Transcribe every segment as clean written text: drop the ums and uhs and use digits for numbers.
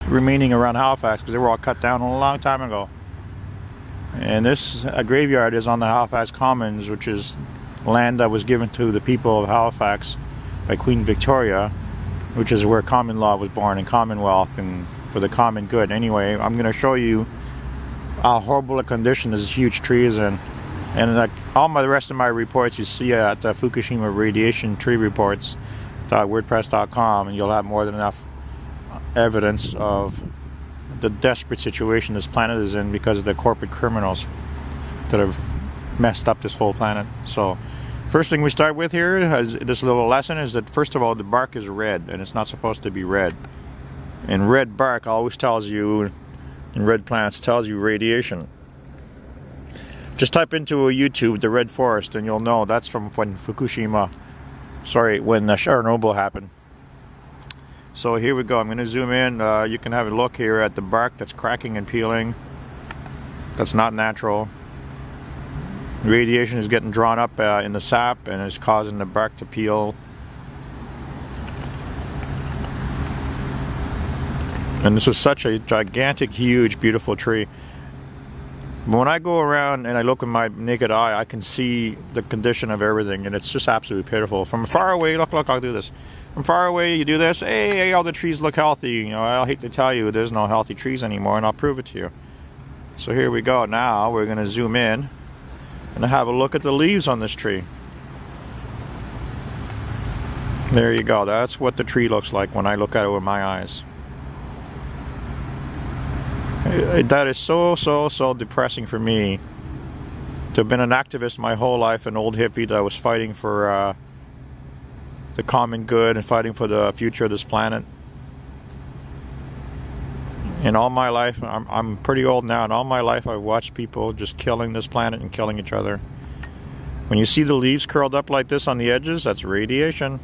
remaining around Halifax because they were all cut down a long time ago. And this graveyard is on the Halifax Commons, which is land that was given to the people of Halifax by Queen Victoria, which is where common law was born, and Commonwealth, and for the common good. Anyway, I'm going to show you how horrible a condition this huge tree is in. And like all the rest of my reports you see at Fukushima Radiation Tree Reports.wordpress.com, and you'll have more than enough evidence of the desperate situation this planet is in because of the corporate criminals that have messed up this whole planet. So first thing we start with here, as this little lesson, is that first of all the bark is red, and it's not supposed to be red. And red bark always tells you, and red plants tells you radiation. Just type into YouTube the red forest and you'll know that's from when when Chernobyl happened. So here we go. I'm going to zoom in. You can have a look here at the bark that's cracking and peeling. That's not natural. Radiation is getting drawn up in the sap and is causing the bark to peel. And this is such a gigantic, huge, beautiful tree. But when I go around and I look with my naked eye, I can see the condition of everything, and it's just absolutely pitiful. From far away, look, I'll do this. From far away, you do this, hey, all the trees look healthy. You know, I hate to tell you, there's no healthy trees anymore, and I'll prove it to you. So here we go. Now we're going to zoom in and have a look at the leaves on this tree. There you go. That's what the tree looks like when I look at it with my eyes. That is so depressing for me to have been an activist my whole life, an old hippie that was fighting for the common good and fighting for the future of this planet. And all my life, I'm pretty old now, and all my life I've watched people just killing this planet and killing each other. When you see the leaves curled up like this on the edges, that's radiation.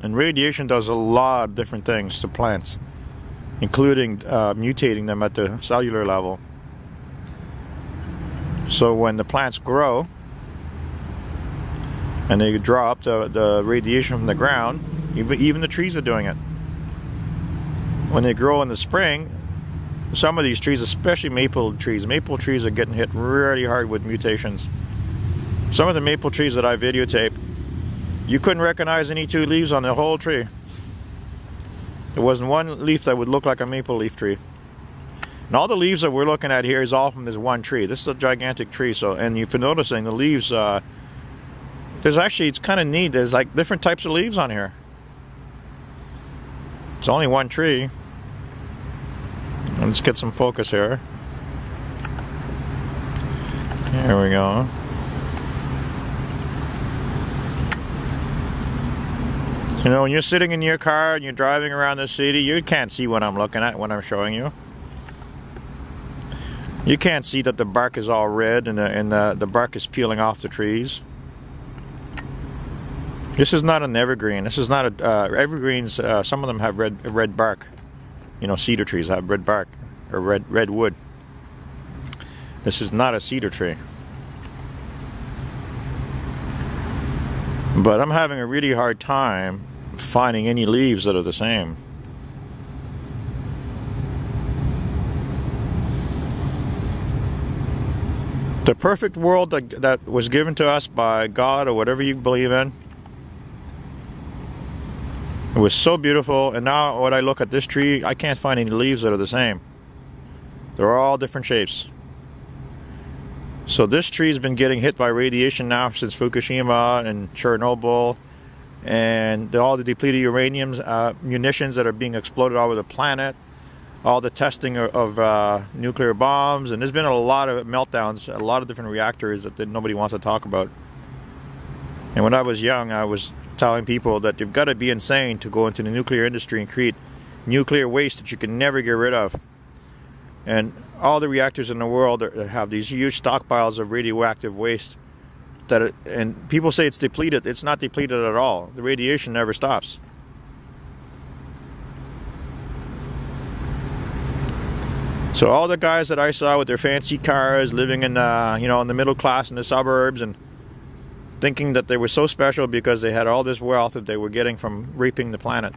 And radiation does a lot of different things to plants, including mutating them at the cellular level. So when the plants grow and they draw up the radiation from the ground, even the trees are doing it. When they grow in the spring, some of these trees, especially maple trees are getting hit really hard with mutations. Some of the maple trees that I videotaped, you couldn't recognize any two leaves on the whole tree. There wasn't one leaf that would look like a maple leaf tree. And all the leaves that we're looking at here is all from this one tree. This is a gigantic tree. So, and if you're noticing, the leaves, there's actually, it's kind of neat. There's like different types of leaves on here. It's only one tree. Let's get some focus here. There we go. You know, when you're sitting in your car and you're driving around the city, you can't see what I'm looking at when I'm showing you. You can't see that the bark is all red and the bark is peeling off the trees. This is not an evergreen. This is not a evergreens. Some of them have red bark. You know, cedar trees have red bark or red wood. This is not a cedar tree. But I'm having a really hard time finding any leaves that are the same. The perfect world that was given to us by God or whatever you believe in, it was so beautiful, and now when I look at this tree, I can't find any leaves that are the same. They're all different shapes. So this tree has been getting hit by radiation now since Fukushima and Chernobyl, and all the depleted uranium munitions that are being exploded all over the planet, all the testing of nuclear bombs, and there's been a lot of meltdowns, a lot of different reactors that nobody wants to talk about. And when I was young, I was telling people that you've got to be insane to go into the nuclear industry and create nuclear waste that you can never get rid of. And all the reactors in the world have these huge stockpiles of radioactive waste and people say it's depleted. It's not depleted at all. The radiation never stops. So all the guys that I saw with their fancy cars living in in the middle class in the suburbs and thinking that they were so special because they had all this wealth that they were getting from raping the planet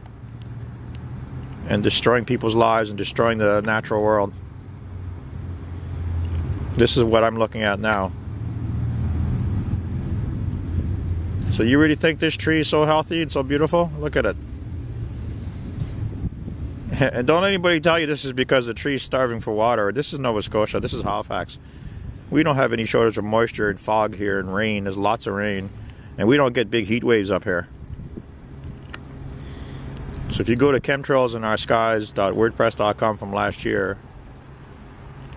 and destroying people's lives and destroying the natural world. This is what I'm looking at now. So you really think this tree is so healthy and so beautiful? Look at it. And don't anybody tell you this is because the tree's starving for water. This is Nova Scotia. This is Halifax. We don't have any shortage of moisture and fog here and rain. There's lots of rain. And we don't get big heat waves up here. So if you go to chemtrailsinOurskies.wordpress.com from last year,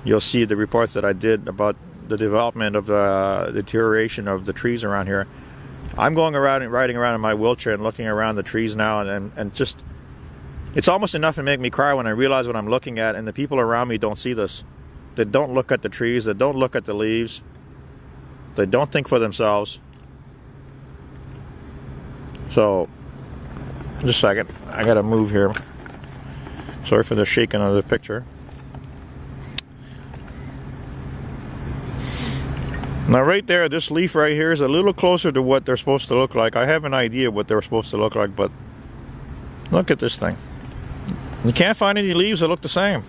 you'll see the reports that I did about the development of the deterioration of the trees around here. I'm going around and riding around in my wheelchair and looking around the trees now, and just, it's almost enough to make me cry when I realize what I'm looking at, and the people around me don't see this. They don't look at the trees, they don't look at the leaves, they don't think for themselves. So, just a second, I gotta move here. Sorry for the shaking of the picture. Now right there, this leaf right here is a little closer to what they're supposed to look like. I have an idea what they're supposed to look like, but look at this thing. You can't find any leaves that look the same.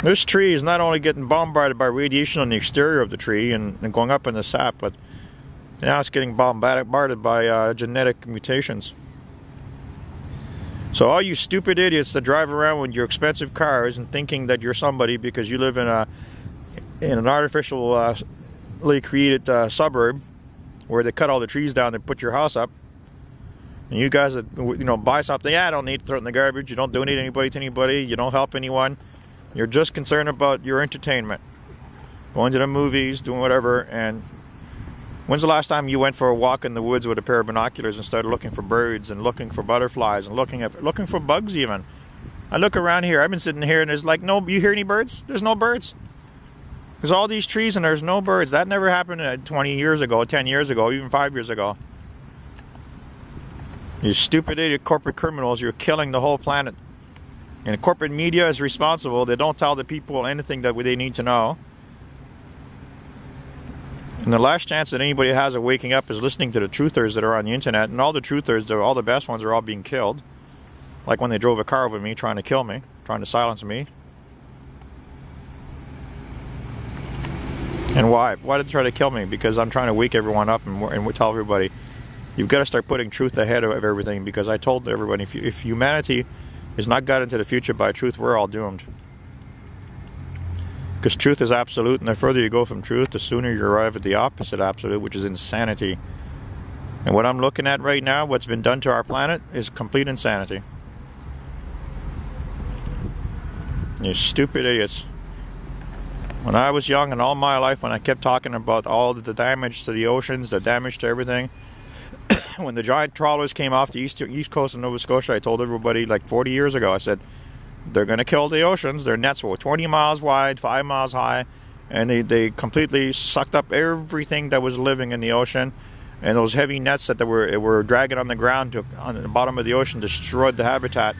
This tree is not only getting bombarded by radiation on the exterior of the tree and going up in the sap, but now it's getting bombarded by genetic mutations. So all you stupid idiots that drive around with your expensive cars and thinking that you're somebody because you live in an artificially created suburb where they cut all the trees down and put your house up, and you guys that, you know, buy something, yeah, I don't need to throw it in the garbage, you don't donate anybody to anybody, you don't help anyone, you're just concerned about your entertainment, going to the movies, doing whatever. And when's the last time you went for a walk in the woods with a pair of binoculars and started looking for birds and looking for butterflies and looking for bugs even? I look around here, I've been sitting here and there's like, no, you hear any birds? There's no birds. There's all these trees and there's no birds. That never happened 20 years ago, 10 years ago, even 5 years ago. You stupid idiot corporate criminals, you're killing the whole planet. And the corporate media is responsible. They don't tell the people anything that they need to know. And the last chance that anybody has of waking up is listening to the truthers that are on the internet. And all the truthers, all the best ones, are all being killed. Like when they drove a car over me, trying to kill me, trying to silence me. And why? Why did they try to kill me? Because I'm trying to wake everyone up and tell everybody, you've got to start putting truth ahead of everything. Because I told everybody, if humanity is not got into the future by truth, we're all doomed. Because truth is absolute, and the further you go from truth, the sooner you arrive at the opposite absolute, which is insanity. And what I'm looking at right now, what's been done to our planet, is complete insanity. You stupid idiots. When I was young and all my life, when I kept talking about all the damage to the oceans, the damage to everything, when the giant trawlers came off the east coast of Nova Scotia, I told everybody like 40 years ago, I said, they're going to kill the oceans. Their nets were 20 miles wide, 5 miles high, and they completely sucked up everything that was living in the ocean. And those heavy nets that were dragging on the ground on the bottom of the ocean destroyed the habitat.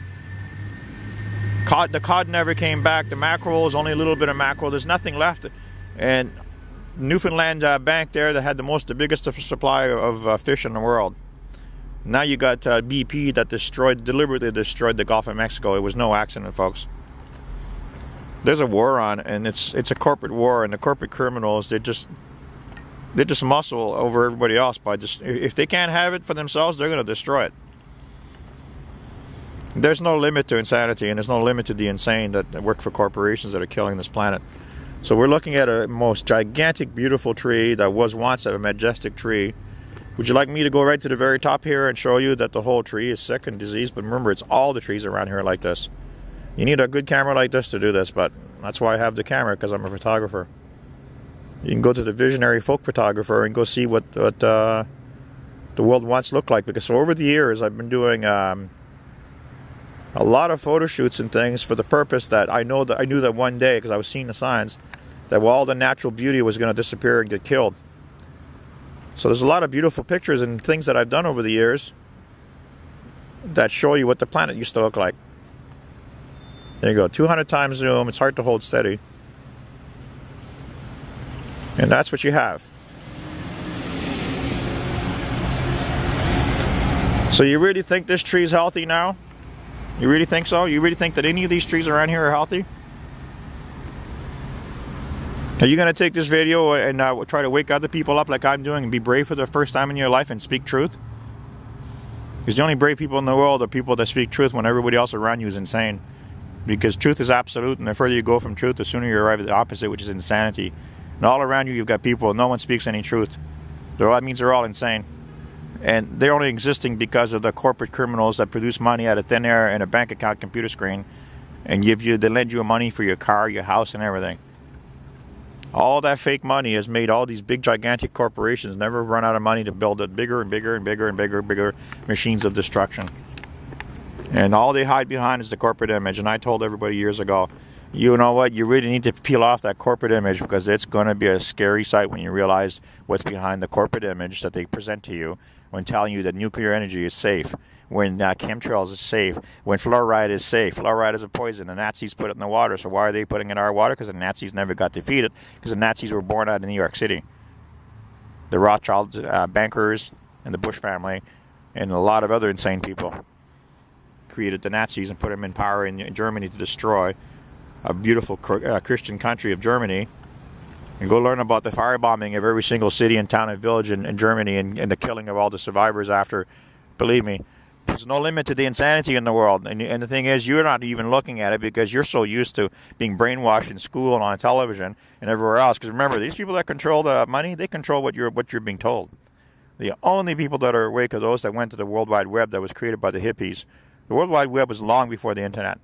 The cod never came back. The mackerel is only a little bit of mackerel. There's nothing left. And Newfoundland bank there that had the biggest supply of fish in the world. Now you got BP that deliberately destroyed the Gulf of Mexico. It was no accident, folks. There's a war on, and it's a corporate war, and the corporate criminals, they just muscle over everybody else by just, if they can't have it for themselves, they're going to destroy it. There's no limit to insanity, and there's no limit to the insane that work for corporations that are killing this planet. So we're looking at a most gigantic, beautiful tree that was once a majestic tree. Would you like me to go right to the very top here and show you that the whole tree is sick and diseased? But remember, it's all the trees around here like this. You need a good camera like this to do this, but that's why I have the camera, because I'm a photographer. You can go to the Visionary Folk Photographer and go see what the world once looked like. Because over the years, I've been doing a lot of photo shoots and things for the purpose that I knew that one day, because I was seeing the signs, that all the natural beauty was going to disappear and get killed. So there's a lot of beautiful pictures and things that I've done over the years that show you what the planet used to look like. There you go, 200 times zoom. It's hard to hold steady. And that's what you have. So you really think this tree is healthy now? You really think so? You really think that any of these trees around here are healthy? Are you going to take this video and try to wake other people up like I'm doing and be brave for the first time in your life and speak truth? Because the only brave people in the world are people that speak truth when everybody else around you is insane. Because truth is absolute, and the further you go from truth, the sooner you arrive at the opposite, which is insanity. And all around you, you've got people, no one speaks any truth. That means they're all insane. And they're only existing because of the corporate criminals that produce money out of thin air and a bank account computer screen and they lend you money for your car, your house, and everything. All that fake money has made all these big, gigantic corporations never run out of money to build it bigger and bigger and bigger and bigger machines of destruction. And all they hide behind is the corporate image. And I told everybody years ago, you know what, you really need to peel off that corporate image, because it's going to be a scary sight when you realize what's behind the corporate image that they present to you when telling you that nuclear energy is safe, when chemtrails is safe, when fluoride is safe. Fluoride is a poison. The Nazis put it in the water. So why are they putting it in our water? Because the Nazis never got defeated, because the Nazis were born out of New York City. The Rothschild bankers and the Bush family and a lot of other insane people created the Nazis and put them in power in Germany to destroy a beautiful Christian country of Germany. And go learn about the firebombing of every single city and town and village in Germany and the killing of all the survivors after. Believe me, there's no limit to the insanity in the world. And the thing is, you're not even looking at it because you're so used to being brainwashed in school and on television and everywhere else. Because remember, these people that control the money, they control what you're being told. The only people that are awake are those that went to the World Wide Web that was created by the hippies. The World Wide Web was long before the internet.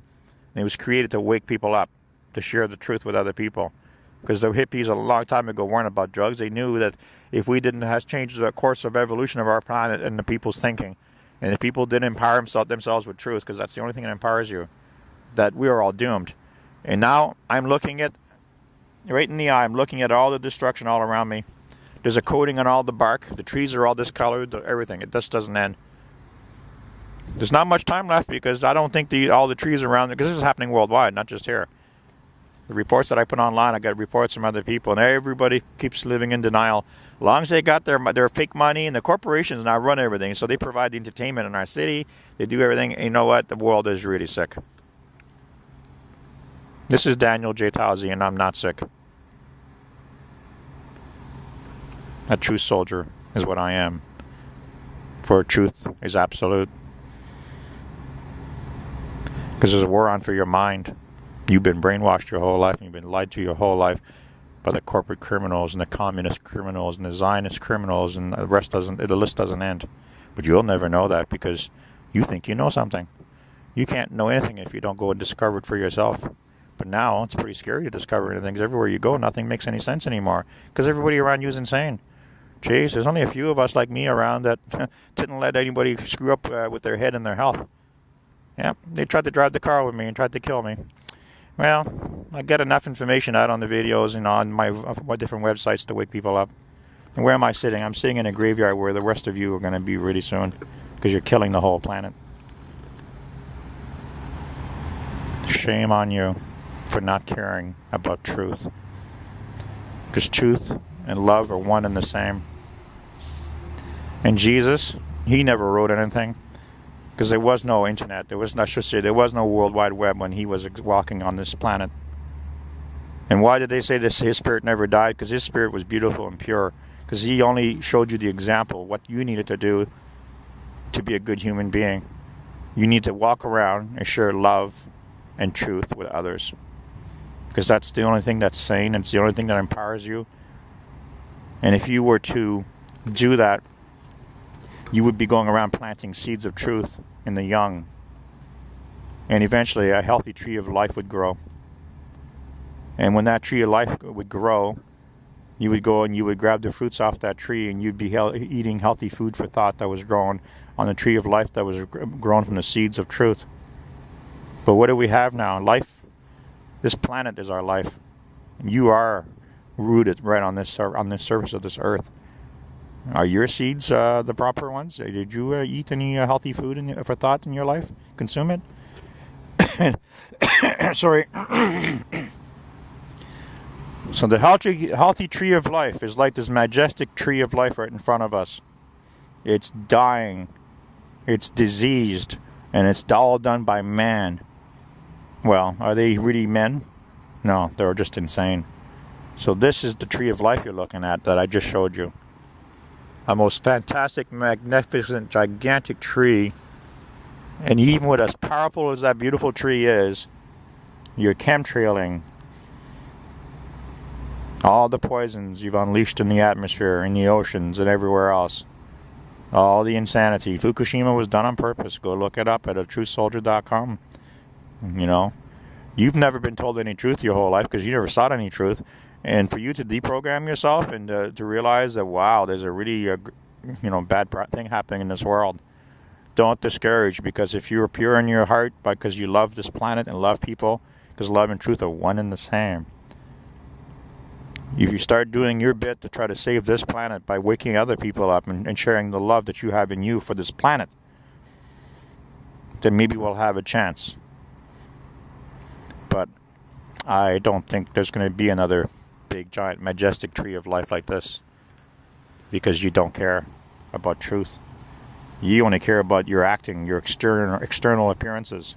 And it was created to wake people up, to share the truth with other people. Because the hippies a long time ago weren't about drugs. They knew that if we didn't have changed the course of evolution of our planet and the people's thinking, and if people didn't empower themselves with truth, because that's the only thing that empowers you, that we are all doomed. And now I'm looking at, right in the eye, I'm looking at all the destruction all around me. There's a coating on all the bark. The trees are all discolored, everything. It just doesn't end. There's not much time left, because I don't think all the trees around, because this is happening worldwide, not just here. The reports that I put online, I got reports from other people, and everybody keeps living in denial. As long as they got their fake money, and the corporations now run everything, so they provide the entertainment in our city, they do everything, and you know what? The world is really sick. This is Daniel J. Towsey, and I'm not sick. A true soldier is what I am, for truth is absolute. Because there's a war on for your mind. You've been brainwashed your whole life, and you've been lied to your whole life by the corporate criminals and the communist criminals and the Zionist criminals, and the list doesn't end. But you'll never know that, because you think you know something. You can't know anything if you don't go and discover it for yourself. But now it's pretty scary to discover anything, because everywhere you go, nothing makes any sense anymore, because everybody around you is insane. Jeez, there's only a few of us like me around that didn't let anybody screw up with their head and their health. Yeah, they tried to drive the car with me and tried to kill me. Well, I get enough information out on the videos and on my different websites to wake people up. And where am I sitting? I'm sitting in a graveyard where the rest of you are going to be really soon, because you're killing the whole planet. Shame on you for not caring about truth. Because truth and love are one and the same. And Jesus, he never wrote anything. Because there was no internet, there was no World Wide Web when he was walking on this planet. And why did they say this? His spirit never died? Because his spirit was beautiful and pure. Because he only showed you the example, what you needed to do to be a good human being. You need to walk around and share love and truth with others. Because that's the only thing that's sane, and it's the only thing that empowers you. And if you were to do that, you would be going around planting seeds of truth in the young. And eventually a healthy tree of life would grow. And when that tree of life would grow, you would go and you would grab the fruits off that tree, and you'd be eating healthy food for thought that was grown on the tree of life that was grown from the seeds of truth. But what do we have now? Life, this planet is our life. And you are rooted right on this surface of this earth. Are your seeds the proper ones? Did you eat any healthy food for thought in your life? Consume it? Sorry. So the healthy tree of life is like this majestic tree of life right in front of us. It's dying. It's diseased, and it's all done by man. Well, are they really men? No, they're just insane. So this is the tree of life you're looking at that I just showed you. A most fantastic, magnificent, gigantic tree. And even with as powerful as that beautiful tree is, you're chemtrailing all the poisons you've unleashed in the atmosphere, in the oceans, and everywhere else. All the insanity. Fukushima was done on purpose. Go look it up at atruthsoldier.com. You know, you've never been told any truth your whole life because you never sought any truth. And for you to deprogram yourself and to realize that, wow, there's a really bad thing happening in this world. Don't discourage, because if you're pure in your heart because you love this planet and love people, because love and truth are one and the same. If you start doing your bit to try to save this planet by waking other people up and sharing the love that you have in you for this planet, then maybe we'll have a chance. But I don't think there's going to be another big, giant, majestic tree of life like this, because you don't care about truth. You only care about your acting, your external appearances.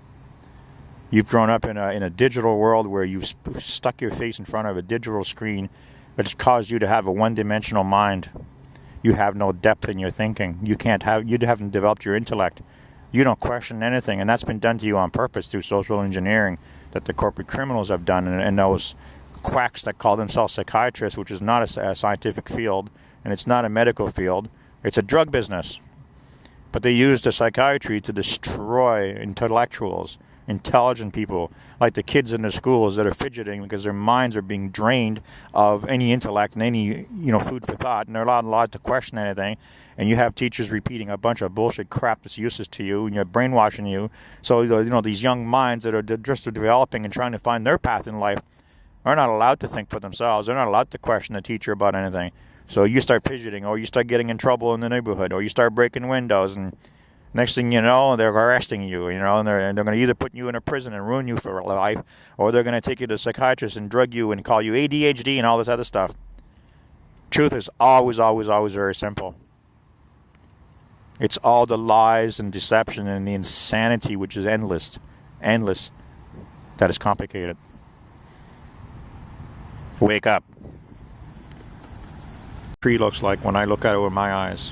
You've grown up in a digital world where you've stuck your face in front of a digital screen that's caused you to have a one-dimensional mind. You have no depth in your thinking. You haven't developed your intellect. You don't question anything, and that's been done to you on purpose through social engineering that the corporate criminals have done, and those quacks that call themselves psychiatrists, which is not a scientific field, and it's not a medical field. It's a drug business. But they use the psychiatry to destroy intellectuals, intelligent people, like the kids in the schools that are fidgeting because their minds are being drained of any intellect and any food for thought, and they're not allowed to question anything. And you have teachers repeating a bunch of bullshit crap that's useless to you, and you're brainwashing you. So these young minds that are just developing and trying to find their path in life are not allowed to think for themselves. They're not allowed to question the teacher about anything. So you start fidgeting, or you start getting in trouble in the neighborhood, or you start breaking windows, and next thing you know, they're arresting you, and they're going to either put you in a prison and ruin you for life, or they're going to take you to a psychiatrist and drug you and call you ADHD and all this other stuff. Truth is always, always, always very simple. It's all the lies and deception and the insanity, which is endless, that is complicated. Wake up. Tree looks like when I look at it with my eyes.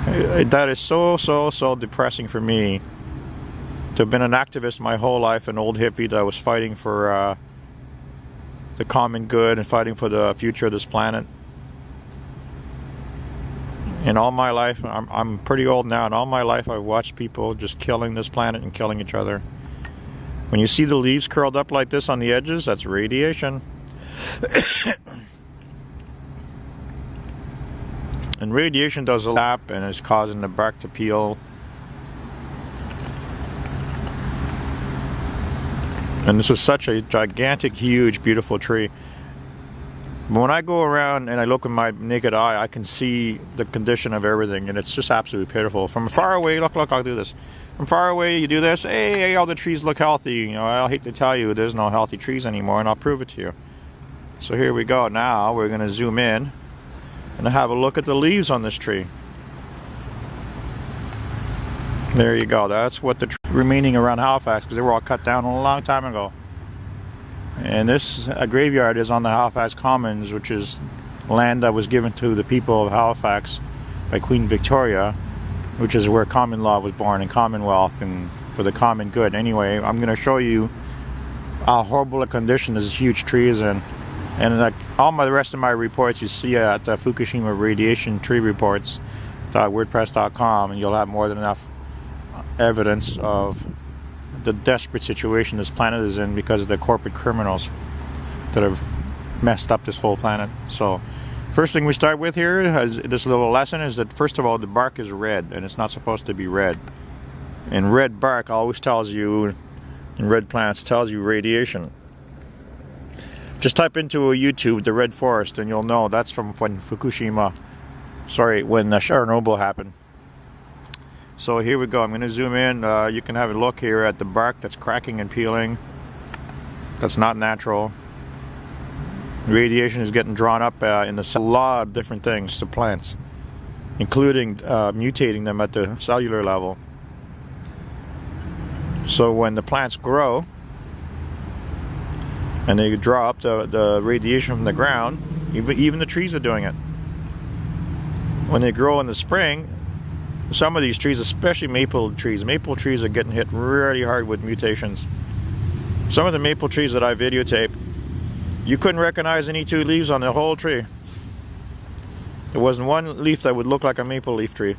That is so depressing for me to have been an activist my whole life, an old hippie that was fighting for the common good and fighting for the future of this planet. And all my life, I'm pretty old now, and all my life I've watched people just killing this planet and killing each other. When you see the leaves curled up like this on the edges, that's radiation. And radiation does a lap and is causing the bark to peel. And this is such a gigantic, huge, beautiful tree. But when I go around and I look with my naked eye, I can see the condition of everything, and it's just absolutely pitiful. From far away, look, I'll do this. From far away, you do this, hey, all the trees look healthy. I'll hate to tell you, there's no healthy trees anymore, and I'll prove it to you. So here we go. Now we're going to zoom in and have a look at the leaves on this tree. There you go. That's what the remaining around Halifax, because they were all cut down a long time ago. And this graveyard is on the Halifax Commons, which is land that was given to the people of Halifax by Queen Victoria, which is where common law was born, and commonwealth, and for the common good. Anyway, I'm going to show you how horrible a condition this huge tree is in. And like all the rest of my reports you see at Fukushima Radiation Tree Reports.wordpress.com, and you'll have more than enough evidence of the desperate situation this planet is in because of the corporate criminals that have messed up this whole planet. So first thing we start with here, this little lesson, is that first of all, the bark is red, and it's not supposed to be red. And red bark always tells you, and red plants tells you radiation. Just type into YouTube the red forest and you'll know that's from when Chernobyl happened. So here we go. I'm going to zoom in. You can have a look here at the bark that's cracking and peeling. That's not natural. Radiation is getting drawn up in a lot of different things to plants. including mutating them at the cellular level. So when the plants grow and they draw up the radiation from the ground, even the trees are doing it. When they grow in the spring, some of these trees, especially maple trees are getting hit really hard with mutations. Some of the maple trees that I videotaped, you couldn't recognize any two leaves on the whole tree. There wasn't one leaf that would look like a maple leaf tree.